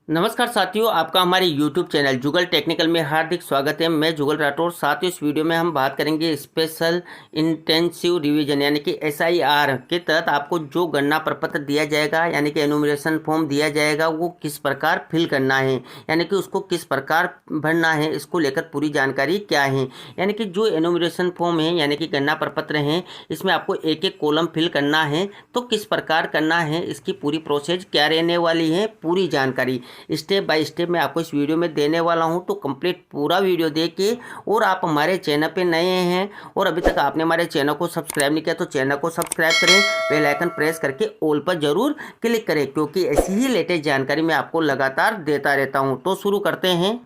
नमस्कार साथियों, आपका हमारे YouTube चैनल जुगल टेक्निकल में हार्दिक स्वागत है। मैं जुगल राठौर। साथियों, इस वीडियो में हम बात करेंगे स्पेशल इंटेंसिव रिवीजन यानी कि SIR के तहत आपको जो गणना प्रपत्र दिया जाएगा यानी कि एनुमरेशन फॉर्म दिया जाएगा वो किस प्रकार फिल करना है, यानी कि उसको किस प्रकार भरना है, इसको लेकर पूरी जानकारी क्या है। यानी कि जो एनुमरेशन फॉर्म है यानी कि गणना प्रपत्र है, इसमें आपको एक एक कॉलम फिल करना है। तो किस प्रकार करना है, इसकी पूरी प्रोसेस क्या रहने वाली है, पूरी जानकारी स्टेप बाय स्टेप मैं आपको इस वीडियो में देने वाला हूं। तो कंप्लीट पूरा वीडियो देखिए। और आप हमारे चैनल पे नए हैं और अभी तक आपने हमारे चैनल को सब्सक्राइब नहीं किया तो चैनल को सब्सक्राइब करें, बेल आइकन प्रेस करके ऑल पर जरूर क्लिक करें, क्योंकि ऐसी ही लेटेस्ट जानकारी मैं आपको लगातार देता रहता हूं। तो शुरू करते हैं।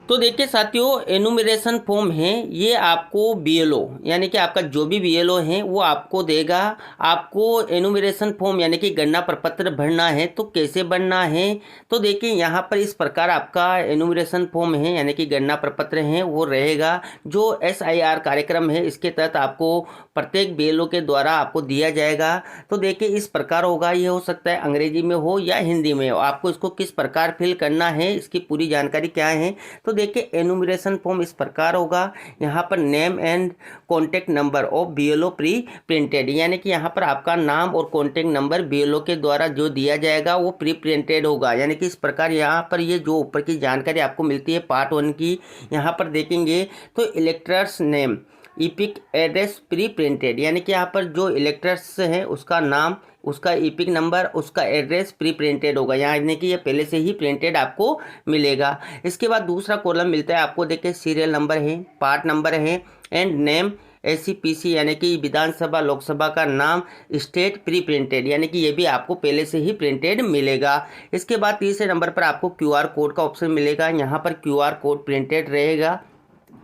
तो देखिए साथियों, एनुमरेशन फॉर्म है ये आपको BLO यानी कि आपका जो भी BLO है वो आपको देगा। आपको एनुमरेशन फॉर्म यानी कि गणना प्रपत्र भरना है। तो कैसे भरना है, तो देखिए यहाँ पर इस प्रकार आपका एनुमरेशन फॉर्म है यानी कि गणना प्रपत्र है वो रहेगा। जो SIR कार्यक्रम है इसके तहत आपको प्रत्येक BLO के द्वारा आपको दिया जाएगा। तो देखिए इस प्रकार होगा, ये हो सकता है अंग्रेजी में हो या हिंदी में हो। आपको इसको किस प्रकार फिल करना है, इसकी पूरी जानकारी क्या है। तो देखिए एनुमरेशन फॉर्म इस प्रकार होगा। यहाँ पर name and contact number of BLO pre printed, यानी कि यहाँ पर आपका नाम और कॉन्टैक्ट नंबर BLO के द्वारा जो दिया जाएगा वो प्री प्रिंटेड होगा। यानी कि इस प्रकार यहाँ पर ये जो ऊपर की जानकारी आपको मिलती है पार्ट 1 की, यहाँ पर देखेंगे तो electors name EPIC address pre printed, यानी कि यहाँ पर जो इलेक्टर्स है उसका नाम, उसका ईपिक नंबर, उसका एड्रेस प्री प्रिंटेड होगा, यानी कि ये पहले से ही प्रिंटेड आपको मिलेगा। इसके बाद दूसरा कॉलम मिलता है आपको, देखिए सीरियल नंबर है, पार्ट नंबर है एंड नेम SCPC यानी कि विधानसभा लोकसभा का नाम, स्टेट प्री प्रिंटेड, यानी कि ये भी आपको पहले से ही प्रिंटेड मिलेगा। इसके बाद तीसरे नंबर पर आपको QR कोड का ऑप्शन मिलेगा। यहाँ पर QR कोड प्रिंटेड रहेगा।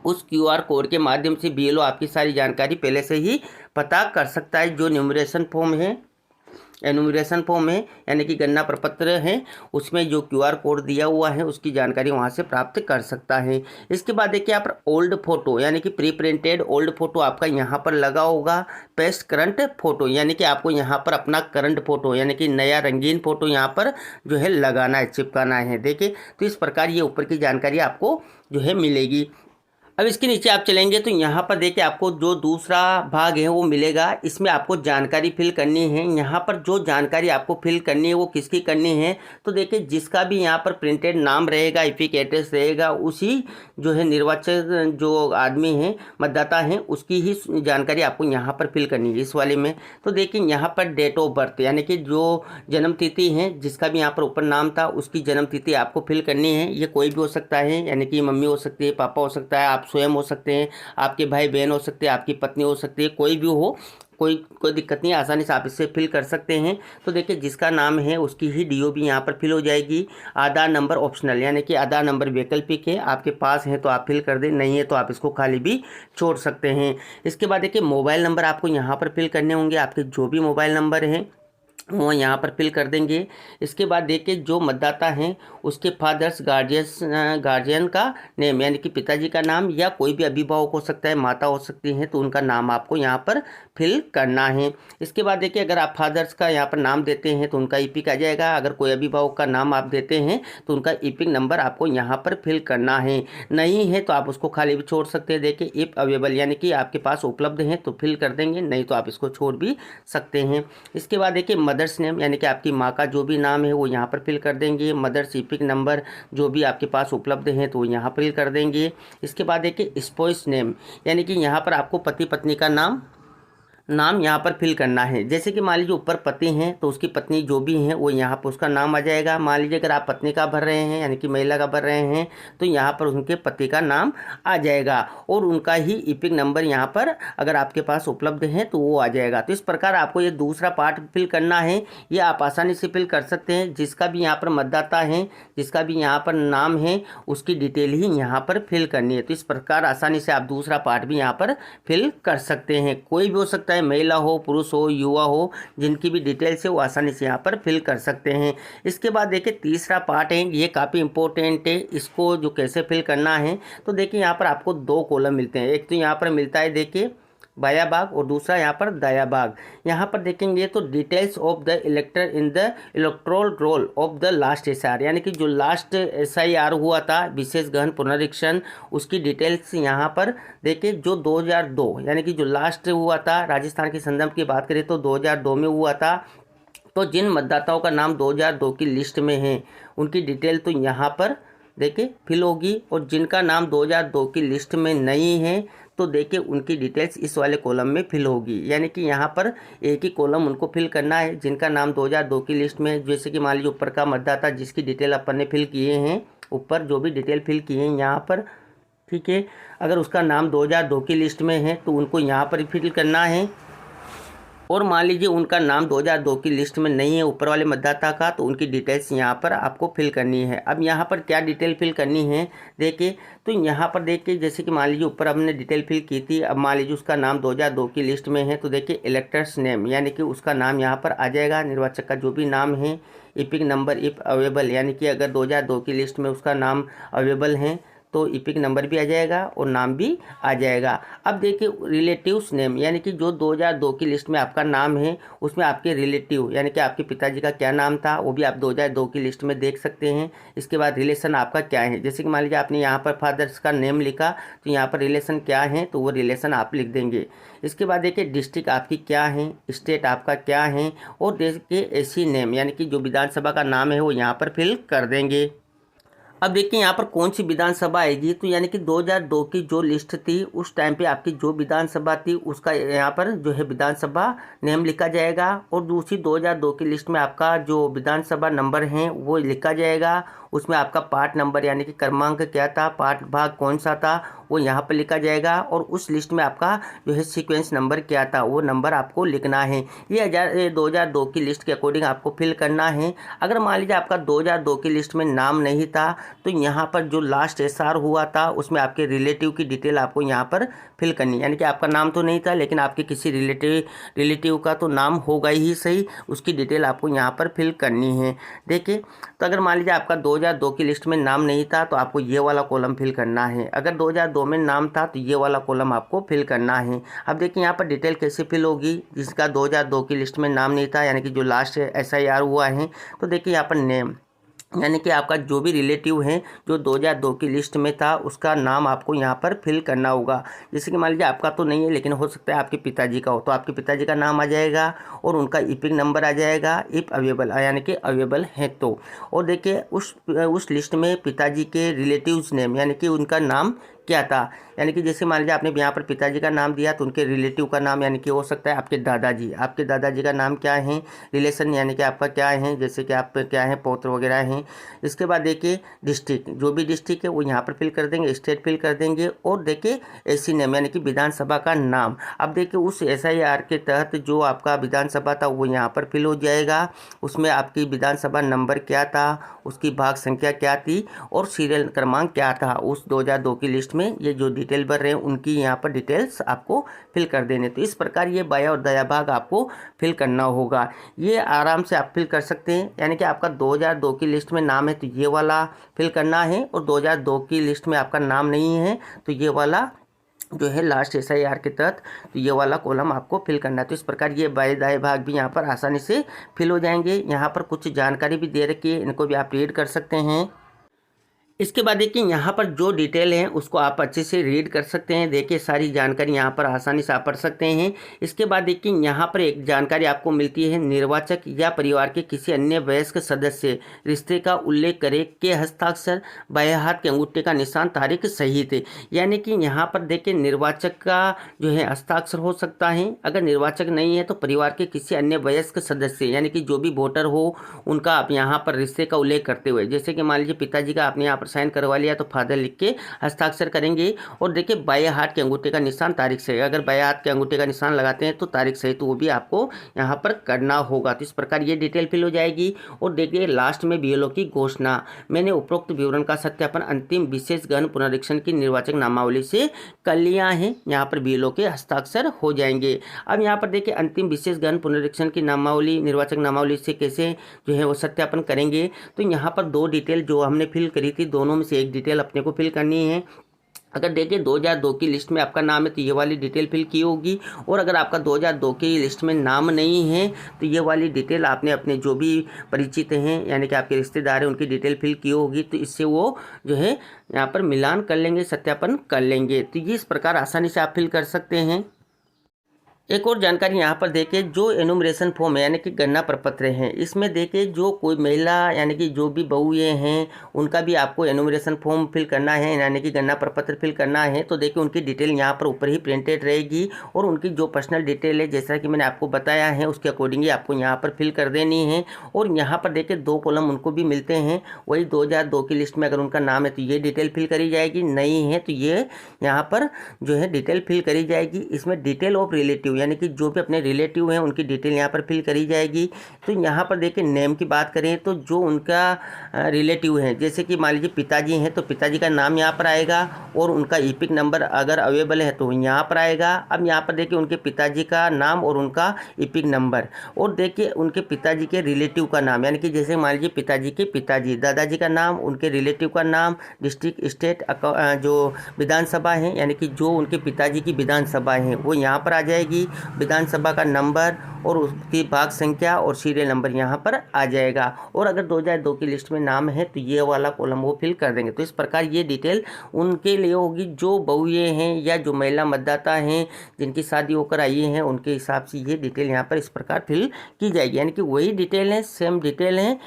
उस QR कोड के माध्यम से BLO आपकी सारी जानकारी पहले से ही पता कर सकता है। जो न्यूमरेशन फॉर्म है, एनुमरेशन फॉर्म है यानी कि गणना प्रपत्र है, उसमें जो QR कोड दिया हुआ है उसकी जानकारी वहां से प्राप्त कर सकता है। इसके बाद देखिए यहाँ पर ओल्ड फोटो यानी कि प्री प्रिंटेड ओल्ड फोटो आपका यहाँ पर लगा होगा। पेस्ट करंट फोटो यानी कि आपको यहाँ पर अपना करंट फोटो यानी कि नया रंगीन फोटो यहाँ पर जो है लगाना है, चिपकाना है। देखिए तो इस प्रकार ये ऊपर की जानकारी आपको जो है मिलेगी। अब इसके नीचे आप चलेंगे तो यहाँ पर देखिए आपको जो दूसरा भाग है वो मिलेगा। इसमें आपको जानकारी फिल करनी है। यहाँ पर जो जानकारी आपको फिल करनी है वो किसकी करनी है, तो देखिए जिसका भी यहाँ पर प्रिंटेड नाम रहेगा, ईपिक एड्रेस रहेगा, उसी जो है निर्वाचक जो आदमी है, मतदाता है, उसकी ही जानकारी आपको यहाँ पर फिल करनी है इस वाले में। तो देखिए यहाँ पर डेट ऑफ बर्थ यानी कि जो जन्म तिथि है, जिसका भी यहाँ पर ऊपर नाम था उसकी जन्म तिथि आपको फिल करनी है। ये कोई भी हो सकता है, यानी कि मम्मी हो सकती है, पापा हो सकता है, आप स्वयं हो सकते हैं, आपके भाई बहन हो सकते हैं, आपकी पत्नी हो सकती है, कोई भी हो, कोई दिक्कत नहीं, आसानी से आप इससे फिल कर सकते हैं। तो देखिए जिसका नाम है उसकी ही DO भी यहाँ पर फिल हो जाएगी। आधार नंबर ऑप्शनल यानी कि आधार नंबर वैकल्पिक है, आपके पास है तो आप फिल कर दें, नहीं है तो आप इसको खाली भी छोड़ सकते हैं। इसके बाद देखिए मोबाइल नंबर आपको यहाँ पर फिल करने होंगे। आपके जो भी मोबाइल नंबर हैं वो यहाँ पर फिल कर देंगे। इसके बाद देखिए जो मतदाता हैं उसके फादर्स गार्जियन का नेम यानी कि पिताजी का नाम, या कोई भी अभिभावक हो सकता है, माता हो सकती हैं, तो उनका नाम आपको यहाँ पर फिल करना है। इसके बाद देखिए अगर आप फादर्स का यहाँ पर नाम देते हैं तो उनका ईपिक आ जाएगा। अगर कोई अभिभावक का नाम आप देते हैं तो उनका ईपिक नंबर आपको यहाँ पर फिल करना है। नहीं है तो आप उसको खाली भी छोड़ सकते हैं। देखिए इफ अवेलेबल यानी कि आपके पास उपलब्ध है तो फिल कर देंगे, नहीं तो आप इसको छोड़ भी सकते हैं। इसके बाद देखिए मदर्स नेम यानी कि आपकी माँ का जो भी नाम है वो यहाँ पर फिल कर देंगे। मदर्स ईपिक नंबर जो भी आपके पास उपलब्ध है तो वो यहाँ पर फिल कर देंगे। इसके बाद देखिए स्पाउस नेम यानी कि यहाँ पर आपको पति पत्नी का नाम यहाँ पर फिल करना है। जैसे कि मान लीजिए ऊपर पति हैं तो उसकी पत्नी जो भी हैं वो यहाँ पर उसका नाम आ जाएगा। मान लीजिए अगर आप पत्नी का भर रहे हैं यानी कि महिला का भर रहे हैं तो यहाँ पर उनके पति का नाम आ जाएगा और उनका ही ईपिक नंबर यहाँ पर अगर आपके पास उपलब्ध है तो वो आ जाएगा। तो इस प्रकार आपको ये दूसरा पार्ट फिल करना है। ये आप आसानी से फिल कर सकते हैं। जिसका भी यहाँ पर मतदाता है, जिसका भी यहाँ पर नाम है, उसकी डिटेल ही यहाँ पर फिल करनी है। तो इस प्रकार आसानी से आप दूसरा पार्ट भी यहाँ पर फिल कर सकते हैं। कोई भी हो सकता है, महिला हो, पुरुष हो, युवा हो, जिनकी भी डिटेल्स है वो आसानी से यहाँ पर फिल कर सकते हैं। इसके बाद देखिए तीसरा पार्ट है, ये काफ़ी इंपॉर्टेंट है। इसको जो कैसे फिल करना है, तो देखिए यहाँ पर आपको 2 कॉलम मिलते हैं। एक तो यहाँ पर मिलता है देखिए बाया भाग और दूसरा यहाँ पर दाया भाग। यहाँ पर देखेंगे तो details of the elector in the electoral roll of the last SIR, यानी कि जो लास्ट SIR हुआ था विशेष गहन पुनरीक्षण, उसकी डिटेल्स यहाँ पर देखिए। जो 2002 यानी कि जो लास्ट हुआ था राजस्थान के संदर्भ की बात करें तो 2002 में हुआ था। तो जिन मतदाताओं का नाम 2002 की लिस्ट में है उनकी डिटेल तो यहाँ पर देखिए फिल होगी, और जिनका नाम 2002 की लिस्ट में नहीं है तो देखिए उनकी डिटेल्स इस वाले कॉलम में फिल होगी। यानी कि यहाँ पर एक ही कॉलम उनको फिल करना है जिनका नाम 2002 की लिस्ट में है। जैसे कि मान लीजिए ऊपर का मतदाता जिसकी डिटेल अपन ने फिल किए हैं, ऊपर जो भी डिटेल फिल किए हैं यहाँ पर, ठीक है, अगर उसका नाम 2002 की लिस्ट में है तो उनको यहाँ पर फिल करना है। और मान लीजिए उनका नाम 2002 की लिस्ट में नहीं है ऊपर वाले मतदाता का, तो उनकी डिटेल्स यहाँ पर आपको फिल करनी है। अब यहाँ पर क्या डिटेल फिल करनी है देखिए, तो यहाँ पर देखिए जैसे कि मान लीजिए ऊपर हमने डिटेल फिल की थी, अब मान लीजिए उसका नाम 2002 की लिस्ट में है तो देखिए इलेक्टर्स नेम, यानी कि उसका नाम यहाँ पर आ जाएगा, निर्वाचक का जो भी नाम है। इपिक नंबर इफ अवेलेबल, यानी कि अगर 2002 की लिस्ट में उसका नाम अवेलेबल है तो इपिक नंबर भी आ जाएगा और नाम भी आ जाएगा। अब देखिए रिलेटिव्स नेम, यानी कि जो 2002 की लिस्ट में आपका नाम है उसमें आपके रिलेटिव यानी कि आपके पिताजी का क्या नाम था वो भी आप 2002 की लिस्ट में देख सकते हैं। इसके बाद रिलेशन आपका क्या है, जैसे कि मान लीजिए आपने यहाँ पर फादर्स का नेम लिखा तो यहाँ पर रिलेशन क्या है तो वो रिलेशन आप लिख देंगे। इसके बाद देखिए डिस्ट्रिक्ट आपकी क्या है, स्टेट आपका क्या है, और देखिए एसी नेम यानी कि जो विधानसभा का नाम है वो यहाँ पर फिल कर देंगे। अब देखिए यहाँ पर कौन सी विधानसभा आएगी, तो यानी कि 2002 की जो लिस्ट थी उस टाइम पे आपकी जो विधानसभा थी उसका यहाँ पर जो है विधानसभा नेम लिखा जाएगा, और दूसरी 2002 की लिस्ट में आपका जो विधानसभा नंबर है वो लिखा जाएगा। उसमें आपका पार्ट नंबर यानी कि क्रमांक क्या था, पार्ट भाग कौन सा था वो यहाँ पर लिखा जाएगा, और उस लिस्ट में आपका जो है सीक्वेंस नंबर क्या था वो नंबर आपको लिखना है। ये 2002 की लिस्ट के अकॉर्डिंग आपको फिल करना है। अगर मान लीजिए आपका 2002 की लिस्ट में नाम नहीं था तो यहाँ पर जो लास्ट SR हुआ था उसमें आपके रिलेटिव की डिटेल आपको यहाँ पर फिल करनी है। यानी कि आपका नाम तो नहीं था लेकिन आपके किसी रिलेटिव का तो नाम होगा ही सही, उसकी डिटेल आपको यहाँ पर फिल करनी है। देखिए तो अगर मान लीजिए आपका 2002 की लिस्ट में नाम नहीं था तो आपको ये वाला कॉलम फिल करना है, अगर 2002 में नाम था तो ये वाला कॉलम आपको फिल करना है। अब देखिए यहाँ पर डिटेल कैसे फिल होगी, जिसका 2002 की लिस्ट में नाम नहीं था यानी कि जो लास्ट SIR हुआ है, तो देखिए यहाँ पर नेम यानी कि आपका जो भी रिलेटिव है जो 2002 की लिस्ट में था उसका नाम आपको यहाँ पर फिल करना होगा। जैसे कि मान लीजिए आपका तो नहीं है लेकिन हो सकता है आपके पिताजी का हो, तो आपके पिताजी का नाम आ जाएगा और उनका इपिक नंबर आ जाएगा इफ़ अवेलेबल, यानी कि अवेलेबल है तो। और देखिए उस लिस्ट में पिताजी के रिलेटिव्स नेम यानी कि उनका नाम क्या था, यानी कि जैसे मान लीजिए आपने यहाँ पर पिताजी का नाम दिया तो उनके रिलेटिव का नाम यानी कि हो सकता है आपके दादाजी का नाम क्या है, रिलेशन यानी कि आपका क्या है, जैसे कि आप क्या है पौत्र वगैरह हैं। इसके बाद देखिए डिस्ट्रिक्ट, जो भी डिस्ट्रिक्ट है वो यहाँ पर फिल कर देंगे, स्टेट फिल कर देंगे, और देखिए एसी नेम यानी कि विधानसभा का नाम। अब देखिए उस SIR के तहत जो आपका विधानसभा था वो यहाँ पर फिल हो जाएगा, उसमें आपकी विधानसभा नंबर क्या था, उसकी भाग संख्या क्या थी और सीरियल क्रमांक क्या था उस 2002 की लिस्ट में। ये जो डिटेल भर रहे हैं उनकी यहाँ पर डिटेल्स आपको फिल कर देने। तो इस प्रकार ये बाया और दाया भाग आपको फिल करना होगा, ये आराम से आप फिल कर सकते हैं। यानी कि आपका 2002 की लिस्ट में नाम है तो ये वाला फिल करना है, और 2002 की लिस्ट में आपका नाम नहीं है तो ये वाला जो है लास्ट SIR के तहत तो ये वाला कॉलम आपको फिल करना है। तो इस प्रकार ये बाएं दाएं भाग भी यहाँ पर आसानी से फिल हो जाएंगे। यहाँ पर कुछ जानकारी भी दे रखी है, इनको भी आप रीड कर सकते हैं। इसके बाद देखिए यहाँ पर जो डिटेल है उसको आप अच्छे से रीड कर सकते हैं। देखिए सारी जानकारी यहाँ पर आसानी से आप पढ़ सकते हैं। इसके बाद देखिए यहाँ पर एक जानकारी आपको मिलती है, निर्वाचक या परिवार के किसी अन्य वयस्क सदस्य रिश्ते का उल्लेख करे के हस्ताक्षर, बाएं हाथ के अंगूठे का निशान, तारीख सही थे। यानी कि यहाँ पर देखिए निर्वाचक का जो है हस्ताक्षर हो सकता है, अगर निर्वाचक नहीं है तो परिवार के किसी अन्य वयस्क सदस्य यानी कि जो भी वोटर हो उनका आप यहाँ पर रिश्ते का उल्लेख करते हुए, जैसे कि मान लीजिए पिताजी का आपने यहाँ पर साइन करवा लिया तो फादर लिख के हस्ताक्षर करेंगे। और देखिए बाएं हाथ के अंगूठे का निशान, तारीख सही, अगर बाएं हाथ के अंगूठे का निशान लगाते हैं तो तारीख सही तो वो भी आपको यहाँ पर करना होगा। तो इस प्रकार ये डिटेल फिल हो जाएगी। और देखिए लास्ट में BLO की घोषणा, मैंने उपरोक्त विवरण का सत्यापन अंतिम विशेष गहन पुनरीक्षण की निर्वाचक नामावली से कर लिया है, यहाँ पर BLO के हस्ताक्षर हो जाएंगे। अब यहाँ पर देखिए अंतिम विशेष गहन पुनरीक्षण की नामावली निर्वाचक नामावली से कैसे जो है वो सत्यापन करेंगे, तो यहाँ पर दो डिटेल जो हमने फिल करी थी दोनों में से एक डिटेल अपने को फिल करनी है। अगर देखिए 2002 की लिस्ट में आपका नाम है तो ये वाली डिटेल फिल की होगी, और अगर आपका 2002 की लिस्ट में नाम नहीं है तो ये वाली डिटेल आपने अपने जो भी परिचित हैं यानी कि आपके रिश्तेदार हैं उनकी डिटेल फिल की होगी। तो इससे वो जो है यहाँ पर मिलान कर लेंगे, सत्यापन कर लेंगे। तो ये इस प्रकार आसानी से आप फिल कर सकते हैं। एक और जानकारी यहाँ पर देखिए, जो एनुमरेशन फॉर्म है यानी कि गणना प्रपत्र हैं, इसमें देखिए जो कोई महिला यानी कि जो भी बहुएँ हैं उनका भी आपको एनुमरेशन फॉर्म फिल करना है यानी कि गणना प्रपत्र फिल करना है। तो देखिए उनकी डिटेल यहाँ पर ऊपर ही प्रिंटेड रहेगी, और उनकी जो पर्सनल डिटेल है जैसा कि मैंने आपको बताया है उसके अकॉर्डिंगली आपको यहाँ पर फिल कर देनी है। और यहाँ पर देखिए 2 कॉलम उनको भी मिलते हैं, वही 2002 की लिस्ट में अगर उनका नाम है तो ये डिटेल फिल करी जाएगी, नहीं है तो ये यहाँ पर जो है डिटेल फिल करी जाएगी। इसमें डिटेल ऑफ रिलेटिव यानी कि जो भी अपने रिलेटिव हैं उनकी डिटेल यहाँ पर फिल करी जाएगी। तो यहाँ पर देखिए नेम की बात करें तो जो उनका रिलेटिव है, जैसे कि मान लीजिए पिताजी हैं तो पिताजी का नाम यहाँ पर आएगा, और उनका ईपिक नंबर अगर अवेलेबल है तो यहाँ पर आएगा। अब यहाँ पर देखिए उनके पिताजी का नाम और उनका ईपिक नंबर, और देखिए उनके पिताजी के रिलेटिव का नाम, यानी कि जैसे मान लीजिए पिताजी के पिताजी, दादाजी का नाम, उनके रिलेटिव का नाम, डिस्ट्रिक्ट, स्टेट, जो विधानसभा है यानी कि जो उनके पिताजी की विधानसभा है वो यहाँ पर आ जाएगी, विधानसभा का नंबर और उसकी भाग संख्या और सीरियल नंबर यहाँ पर आ जाएगा। और अगर 2002 की लिस्ट में नाम है तो ये वाला कॉलम वो फिल कर देंगे। तो इस प्रकार ये डिटेल उनके लिए होगी जो बहुएँ हैं या जो महिला मतदाता हैं जिनकी शादी होकर आई हैं, उनके हिसाब से ये डिटेल यहाँ पर इस प्रकार फिल की जाएगी, यानी कि वही डिटेल है, सेम डिटेल है।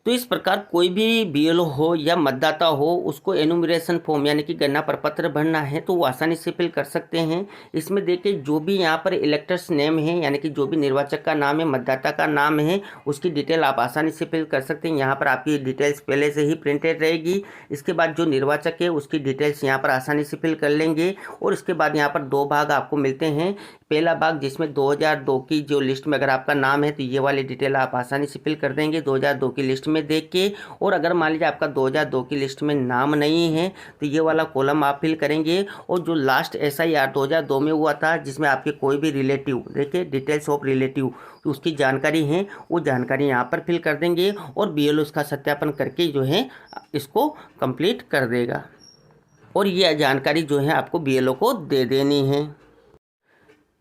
तो इस प्रकार कोई भी बीएलओ हो या मतदाता हो उसको एनुमरेशन फॉर्म यानी कि गणना प्रपत्र भरना है तो वो आसानी से फिल कर सकते हैं। इसमें देखिए जो भी यहाँ पर इलेक्टर्स नेम है यानी कि जो भी निर्वाचक का नाम है, मतदाता का नाम है, उसकी डिटेल आप आसानी से फिल कर सकते हैं। यहाँ पर आपकी डिटेल्स पहले से ही प्रिंटेड रहेगी। इसके बाद जो निर्वाचक है उसकी डिटेल्स यहाँ पर आसानी से फिल कर लेंगे। और इसके बाद यहाँ पर 2 भाग आपको मिलते हैं। पहला भाग जिसमें 2002 की जो लिस्ट में अगर आपका नाम है तो ये वाली डिटेल आप आसानी से फिल कर देंगे 2002 की लिस्ट में देख के। और अगर मान लीजिए आपका 2002 की लिस्ट में नाम नहीं है तो ये वाला कॉलम आप फिल करेंगे। और जो लास्ट SIR 2002 में हुआ था जिसमें आपके कोई भी रिलेटिव, देखिए डिटेल्स ऑफ रिलेटिव, तो उसकी जानकारी है वो जानकारी यहाँ पर फिल कर देंगे, और BLO उसका सत्यापन करके जो है इसको कंप्लीट कर देगा। और ये जानकारी जो है आपको BLO को दे देनी है।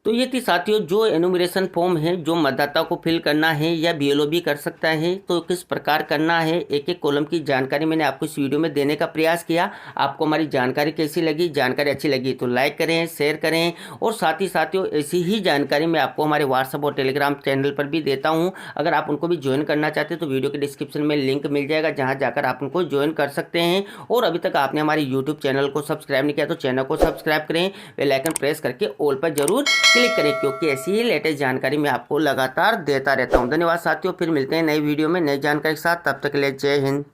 तो ये थी साथियों जो एनुमरेशन फॉर्म है जो मतदाता को फिल करना है या BLO भी कर सकता है, तो किस प्रकार करना है एक एक कॉलम की जानकारी मैंने आपको इस वीडियो में देने का प्रयास किया। आपको हमारी जानकारी कैसी लगी? जानकारी अच्छी लगी तो लाइक करें, शेयर करें, और साथ ही साथियों ऐसी ही जानकारी मैं आपको हमारे व्हाट्सएप और टेलीग्राम चैनल पर भी देता हूँ। अगर आप उनको भी ज्वाइन करना चाहते हैं तो वीडियो के डिस्क्रिप्शन में लिंक मिल जाएगा जहाँ जाकर आप उनको ज्वाइन कर सकते हैं। और अभी तक आपने हमारे यूट्यूब चैनल को सब्सक्राइब नहीं किया तो चैनल को सब्सक्राइब करें, बेल आइकन प्रेस करके ऑल पर जरूर क्लिक करें, क्योंकि ऐसी ही लेटेस्ट जानकारी मैं आपको लगातार देता रहता हूं। धन्यवाद साथियों, फिर मिलते हैं नई वीडियो में नई जानकारी के साथ। तब तक के लिए जय हिंद।